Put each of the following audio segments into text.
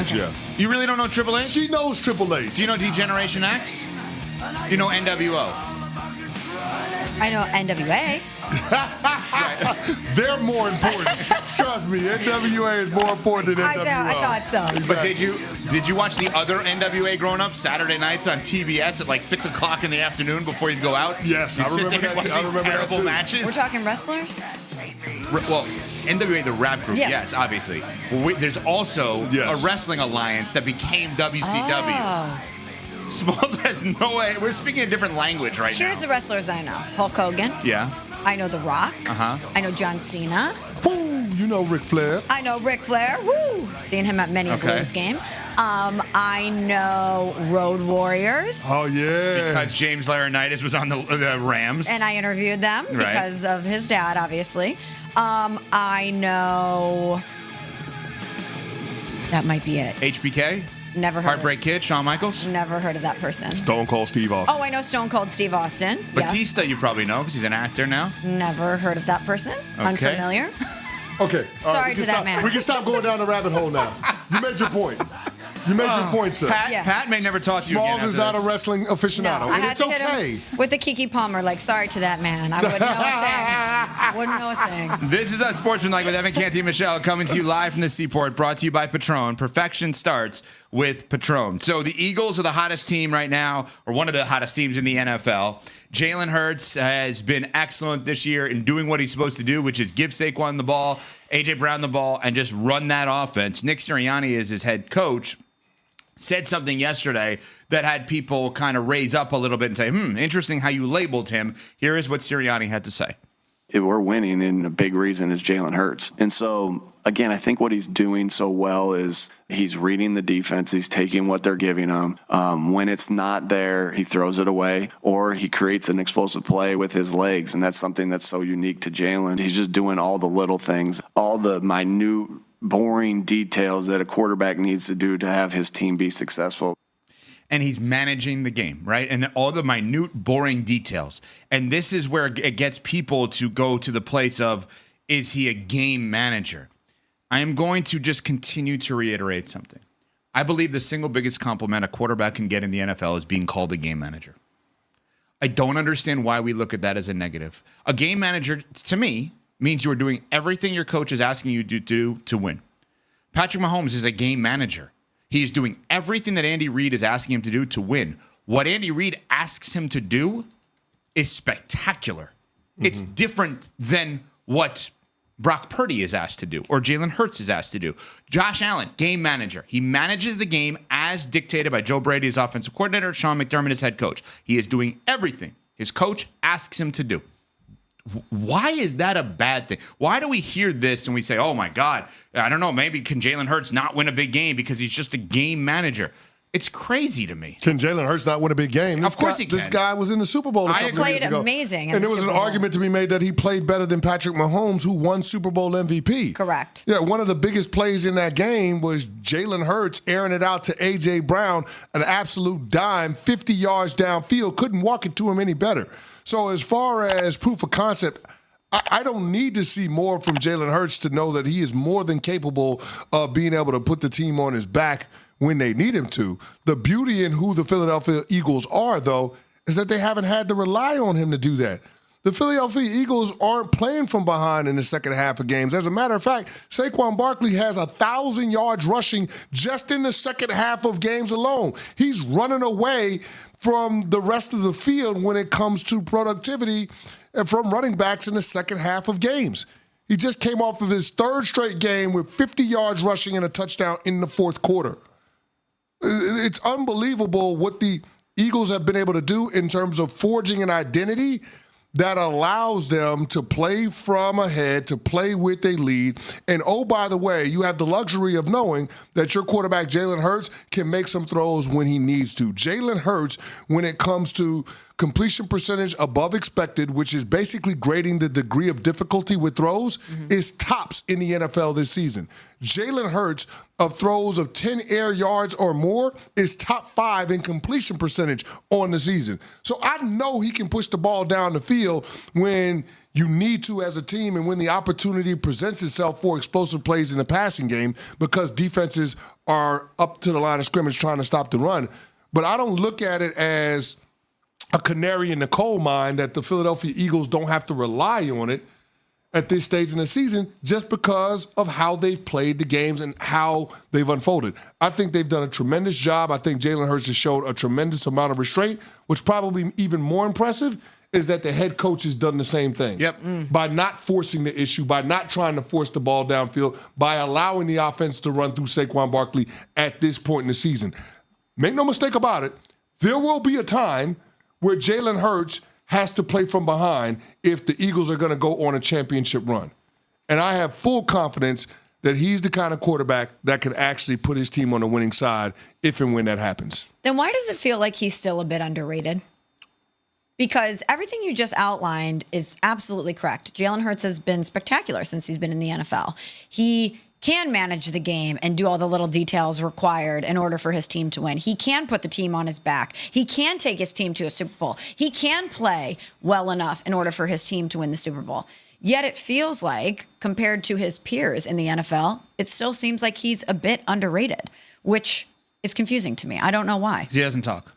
Triple H, yeah. You really don't know Triple H? She knows Triple H. Do you know D-Generation X? Do you know NWO? I know NWA. They're more important. Trust me, NWA is more important than NWO. I thought so. Exactly. But did you watch the other NWA growing up Saturday nights on TBS at like 6 o'clock in the afternoon before you'd go out? Yes, You'd I remember sit there and that watch too. these terrible matches. We're talking wrestlers? Well, NWA, the rap group, Yes. yes, obviously. Well, there's also Yes. a wrestling alliance that became WCW. Oh. Smalls has no way. We're speaking a different language right Here's the now. wrestlers I know. Hulk Hogan. Yeah. I know The Rock. Uh-huh. I know John Cena. Woo, you know Ric Flair. I know Ric Flair. Woo! Seen him at many Okay. Blues game. I know Road Warriors. Oh, yeah. Because James Laurinaitis was on the Rams. And I interviewed them Right. because of his dad, obviously. I know. That might be it. HBK? Never heard Heartbreak Kid, Shawn Michaels? Never heard of that person. Stone Cold Steve Austin. Oh, I know Stone Cold Steve Austin. Yes. Batista, you probably know because he's an actor now. Never heard of that person. Unfamiliar. Okay. all Sorry we to can that stop- man. We can stop going down the rabbit hole now. You made your point. You made your point, sir. Pat may never talk to you again Smalls is after not this. a wrestling No, aficionado, I and had it's to hit okay. him with the Kiki Palmer. Like, sorry to that man. I wouldn't know a thing. Wouldn't know a thing. This is Unsportsmanlike with Evan Canty and Michelle coming to you live from the Seaport, brought to you by Patron. Perfection starts with Patron. So the Eagles are the hottest team right now, or one of the hottest teams in the NFL. Jalen Hurts has been excellent this year in doing what he's supposed to do, which is give Saquon the ball, A.J. Brown the ball, and just run that offense. Nick Sirianni is his head coach. Said something yesterday that had people kind of raise up a little bit and say, interesting how you labeled him. Here is what Sirianni had to say. We're winning, and a big reason is Jalen Hurts. And so, again, I think what he's doing so well is he's reading the defense. He's taking what they're giving him. When it's not there, he throws it away, or he creates an explosive play with his legs, and that's something that's so unique to Jalen. He's just doing all the little things, all the minute, boring details that a quarterback needs to do to have his team be successful. And he's managing the game, right? And all the minute, boring details. And this is where it gets people to go to the place of, is he a game manager? I am going to just continue to reiterate something. I believe the single biggest compliment a quarterback can get in the NFL is being called a game manager. I don't understand why we look at that as a negative. A game manager, to me, means you are doing everything your coach is asking you to do to win. Patrick Mahomes is a game manager. He is doing everything that Andy Reid is asking him to do to win. What Andy Reid asks him to do is spectacular. It's different than what Brock Purdy is asked to do or Jalen Hurts is asked to do. Josh Allen, game manager. He manages the game as dictated by Joe Brady, his offensive coordinator, Sean McDermott, his head coach. He is doing everything his coach asks him to do. Why is that a bad thing? Why do we hear this and we say, oh, my God, I don't know, maybe can Jalen Hurts not win a big game because he's just a game manager? It's crazy to me. Can Jalen Hurts not win a big game? Of course he can. This guy was in the Super Bowl a couple played years ago. amazing in And the there was Super an Bowl. argument to be made that he played better than Patrick Mahomes, who won Super Bowl MVP. Correct. Yeah, one of the biggest plays in that game was Jalen Hurts airing it out to A.J. Brown, an absolute dime, 50 yards downfield. Couldn't walk it to him any better. So as far as proof of concept, I don't need to see more from Jalen Hurts to know that he is more than capable of being able to put the team on his back when they need him to. The beauty in who the Philadelphia Eagles are, though, is that they haven't had to rely on him to do that. The Philadelphia Eagles aren't playing from behind in the second half of games. As a matter of fact, Saquon Barkley has 1,000 yards rushing just in the second half of games alone. He's running away from the rest of the field when it comes to productivity from running backs in the second half of games. He just came off of his third straight game with 50 yards rushing and a touchdown in the fourth quarter. It's unbelievable what the Eagles have been able to do in terms of forging an identity that allows them to play from ahead, to play with a lead. And oh, by the way, you have the luxury of knowing that your quarterback, Jalen Hurts, can make some throws when he needs to. Jalen Hurts, when it comes to completion percentage above expected, which is basically grading the degree of difficulty with throws, is tops in the NFL this season. Jalen Hurts, of throws of 10 air yards or more, is top 5 in completion percentage on the season. So I know he can push the ball down the field when You need to as a team, and when the opportunity presents itself for explosive plays in the passing game, because defenses are up to the line of scrimmage trying to stop the run. But I don't look at it as a canary in the coal mine that the Philadelphia Eagles don't have to rely on it at this stage in the season just because of how they've played the games and how they've unfolded. I think they've done a tremendous job. I think Jalen Hurts has showed a tremendous amount of restraint, which probably even more impressive is that the head coach has done the same thing. By not forcing the issue, by not trying to force the ball downfield, by allowing the offense to run through Saquon Barkley at this point in the season. Make no mistake about it, there will be a time where Jalen Hurts has to play from behind if the Eagles are going to go on a championship run. And I have full confidence that he's the kind of quarterback that can actually put his team on the winning side if and when that happens. Then why does it feel like he's still a bit underrated? Because everything you just outlined is absolutely correct. Jalen Hurts has been spectacular since he's been in the NFL. He can manage the game and do all the little details required in order for his team to win. He can put the team on his back. He can take his team to a Super Bowl. He can play well enough in order for his team to win the Super Bowl. Yet it feels like, compared to his peers in the NFL, it still seems like he's a bit underrated, which is confusing to me. I don't know why. He doesn't talk.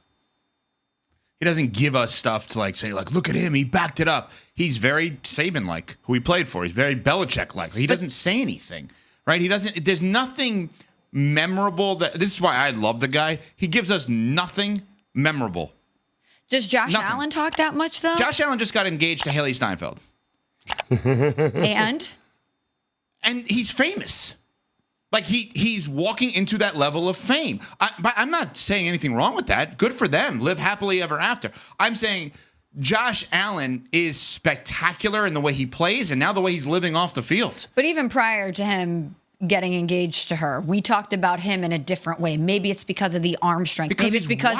He doesn't give us stuff to say, look at him. He backed it up. He's very Saban-like, who he played for. He's very Belichick-like. He doesn't say anything, right? He doesn't. There's nothing memorable. This is why I love the guy. He gives us nothing memorable. Does Josh Allen talk that much, though? Josh Allen just got engaged to Haley Steinfeld. And he's famous. He's walking into that level of fame. But I'm not saying anything wrong with that. Good for them. Live happily ever after. I'm saying Josh Allen is spectacular in the way he plays and now the way he's living off the field. But even prior to him getting engaged to her, we talked about him in a different way. Maybe it's because of the arm strength. Maybe it's because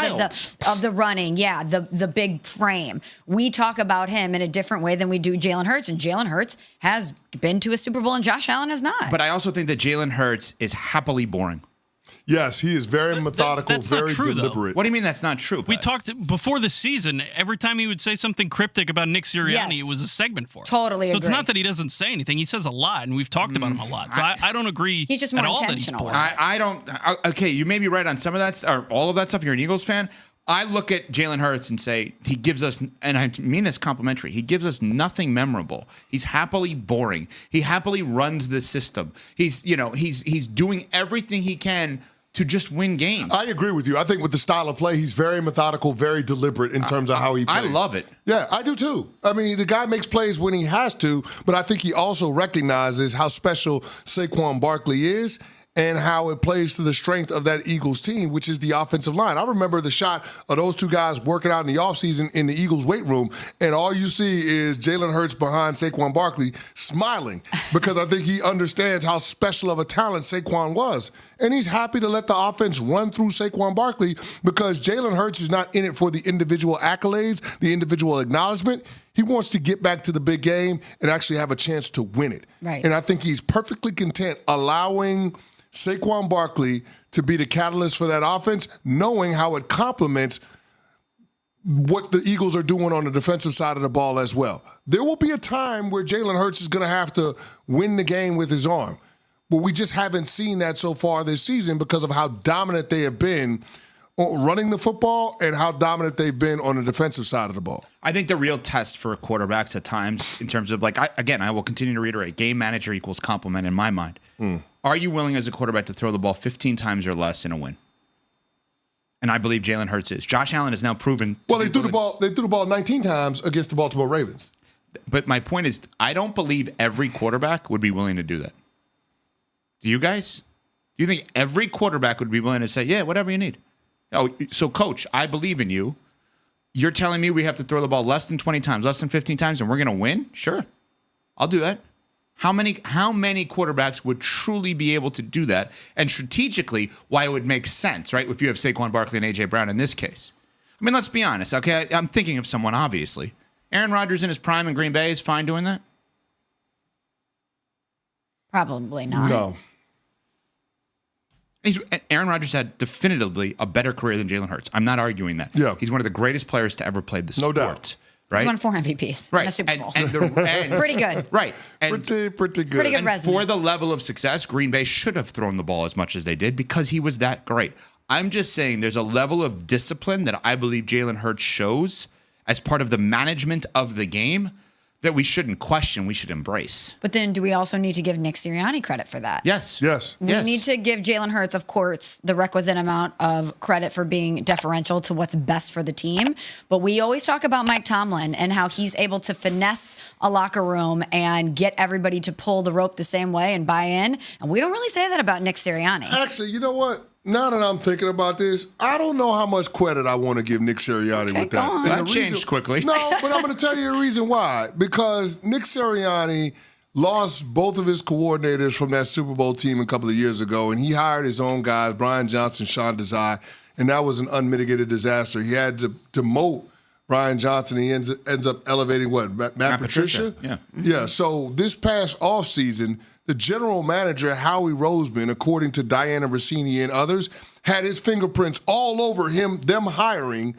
of the running. Yeah, the big frame. We talk about him in a different way than we do Jalen Hurts, and Jalen Hurts has been to a Super Bowl and Josh Allen has not. But I also think that Jalen Hurts is happily boring. Yes, he is very methodical, that's very not true, deliberate. though. What do you mean that's not true, Pat? We talked before the season. Every time he would say something cryptic about Nick Sirianni, It was a segment for us. Totally So agree. it's not that he doesn't say anything. He says a lot, and we've talked about him a lot. So I don't agree He's just more at all that he's intentional. boring. I don't. Okay, you may be right on some of that, or all of that stuff. You're an Eagles fan. I look at Jalen Hurts and say he gives us, and I mean this complimentary, he gives us nothing memorable. He's happily boring. He happily runs the system. He's doing everything he can to just win games. I agree with you. I think with the style of play, he's very methodical, very deliberate in terms of how he plays. I love it. Yeah, I do too. I mean, the guy makes plays when he has to, but I think he also recognizes how special Saquon Barkley is and how it plays to the strength of that Eagles team, which is the offensive line. I remember the shot of those two guys working out in the offseason in the Eagles weight room, and all you see is Jalen Hurts behind Saquon Barkley smiling because I think he understands how special of a talent Saquon was. And he's happy to let the offense run through Saquon Barkley because Jalen Hurts is not in it for the individual accolades, the individual acknowledgement. He wants to get back to the big game and actually have a chance to win it. Right. And I think he's perfectly content allowing Saquon Barkley to be the catalyst for that offense, knowing how it complements what the Eagles are doing on the defensive side of the ball as well. There will be a time where Jalen Hurts is going to have to win the game with his arm, but we just haven't seen that so far this season because of how dominant they have been running the football and how dominant they've been on the defensive side of the ball. I think the real test for quarterbacks at times in terms of I will continue to reiterate, game manager equals complement in my mind. Are you willing as a quarterback to throw the ball 15 times or less in a win? And I believe Jalen Hurts is. Josh Allen has now proven. Well, they threw the ball 19 times against the Baltimore Ravens. But my point is, I don't believe every quarterback would be willing to do that. Do you guys? Do you think every quarterback would be willing to say, yeah, whatever you need? Oh, so coach, I believe in you. You're telling me we have to throw the ball less than 20 times, less than 15 times, and we're going to win? Sure. I'll do that. How many quarterbacks would truly be able to do that? And strategically, why it would make sense, right? If you have Saquon Barkley and A.J. Brown in this case. I mean, let's be honest, okay? I'm thinking of someone, obviously. Aaron Rodgers in his prime in Green Bay is fine doing that? Probably not. No. Aaron Rodgers had definitively a better career than Jalen Hurts. I'm not arguing that. Yeah. He's one of the greatest players to ever play the sport. No doubt. right? He's won 4 MVPs Right. and a Super Bowl. And Pretty good. Right. And Pretty good. Pretty good and resume. for the level of success, Green Bay should have thrown the ball as much as they did because he was that great. I'm just saying there's a level of discipline that I believe Jalen Hurts shows as part of the management of the game that we shouldn't question, we should embrace. But then do we also need to give Nick Sirianni credit for that? Yes. We need to give Jalen Hurts, of course, the requisite amount of credit for being deferential to what's best for the team. But we always talk about Mike Tomlin and how he's able to finesse a locker room and get everybody to pull the rope the same way and buy in. And we don't really say that about Nick Sirianni. Actually, you know what? Now that I'm thinking about this, I don't know how much credit I want to give Nick Sirianni with that. go on. And That changed quickly. No, but I'm going to tell you a reason why. Because Nick Sirianni lost both of his coordinators from that Super Bowl team a couple of years ago, and he hired his own guys, Brian Johnson, Sean Desai, and that was an unmitigated disaster. He had to demote Brian Johnson. He ends up elevating what? Matt Patricia? Yeah. Yeah, so this past offseason, the general manager, Howie Roseman, according to Diana Rossini and others, had his fingerprints all over them hiring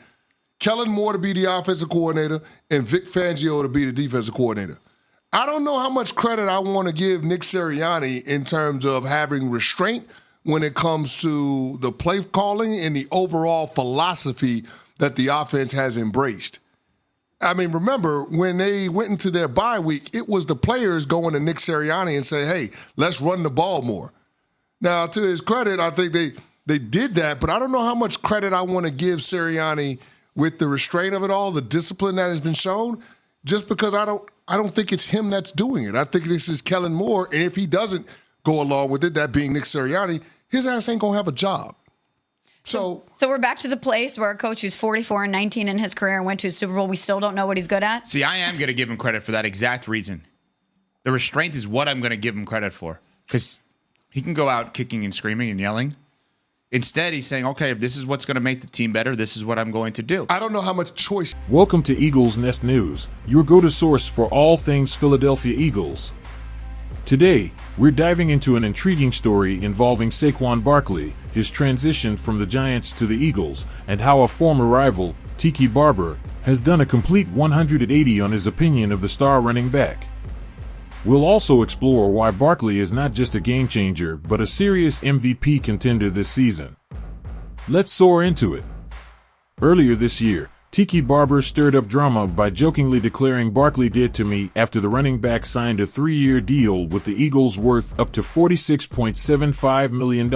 Kellen Moore to be the offensive coordinator and Vic Fangio to be the defensive coordinator. I don't know how much credit I want to give Nick Sirianni in terms of having restraint when it comes to the play calling and the overall philosophy that the offense has embraced. I mean, remember, when they went into their bye week, it was the players going to Nick Sirianni and say, hey, let's run the ball more. Now, to his credit, I think they did that, but I don't know how much credit I want to give Sirianni with the restraint of it all, the discipline that has been shown, just because I don't think it's him that's doing it. I think this is Kellen Moore, and if he doesn't go along with it, that being Nick Sirianni, his ass ain't going to have a job. So we're back to the place where a coach who's 44-19 in his career and went to a Super Bowl, we still don't know what he's good at? See, I am going to give him credit for that exact reason. The restraint is what I'm going to give him credit for. Because he can go out kicking and screaming and yelling. Instead, he's saying, okay, if this is what's going to make the team better, this is what I'm going to do. I don't know how much choice. Welcome to Eagles Nest News, your go-to source for all things Philadelphia Eagles. Today, we're diving into an intriguing story involving Saquon Barkley, his transition from the Giants to the Eagles, and how a former rival, Tiki Barber, has done a complete 180 on his opinion of the star running back. We'll also explore why Barkley is not just a game changer, but a serious MVP contender this season. Let's soar into it. Earlier this year, Tiki Barber stirred up drama by jokingly declaring Barkley did to me after the running back signed a 3-year deal with the Eagles worth up to $46.75 million.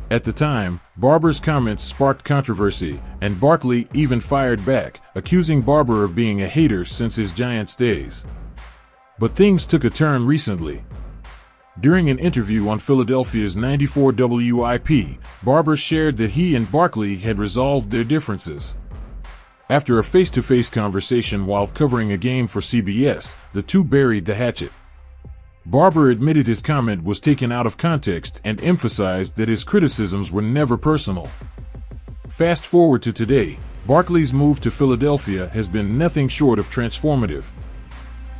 At the time, Barber's comments sparked controversy, and Barkley even fired back, accusing Barber of being a hater since his Giants days. But things took a turn recently. During an interview on Philadelphia's 94 WIP, Barber shared that he and Barkley had resolved their differences. After a face-to-face conversation while covering a game for CBS, the two buried the hatchet. Barber admitted his comment was taken out of context and emphasized that his criticisms were never personal. Fast forward to today, Barkley's move to Philadelphia has been nothing short of transformative.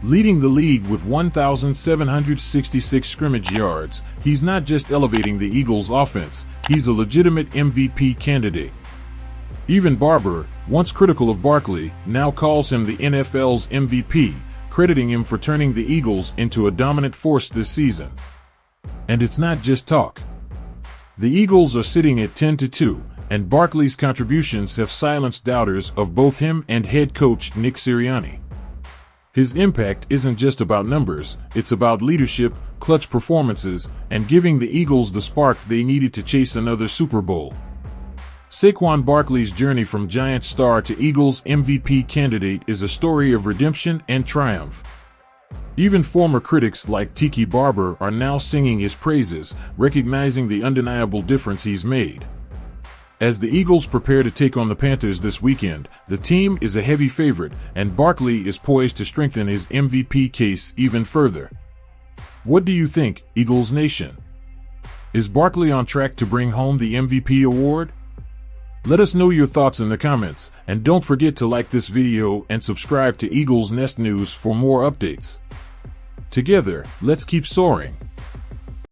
Leading the league with 1,766 scrimmage yards, he's not just elevating the Eagles' offense, he's a legitimate MVP candidate. Even Barber, once critical of Barkley, now calls him the NFL's MVP, crediting him for turning the Eagles into a dominant force this season. And it's not just talk. The Eagles are sitting at 10-2, and Barkley's contributions have silenced doubters of both him and head coach Nick Sirianni. His impact isn't just about numbers, it's about leadership, clutch performances, and giving the Eagles the spark they needed to chase another Super Bowl. Saquon Barkley's journey from Giants star to Eagles MVP candidate is a story of redemption and triumph. Even former critics like Tiki Barber are now singing his praises, recognizing the undeniable difference he's made. As the Eagles prepare to take on the Panthers this weekend, the team is a heavy favorite, and Barkley is poised to strengthen his MVP case even further. What do you think, Eagles Nation? Is Barkley on track to bring home the MVP award? Let us know your thoughts in the comments, and don't forget to like this video and subscribe to Eagles Nest News for more updates. Together, let's keep soaring.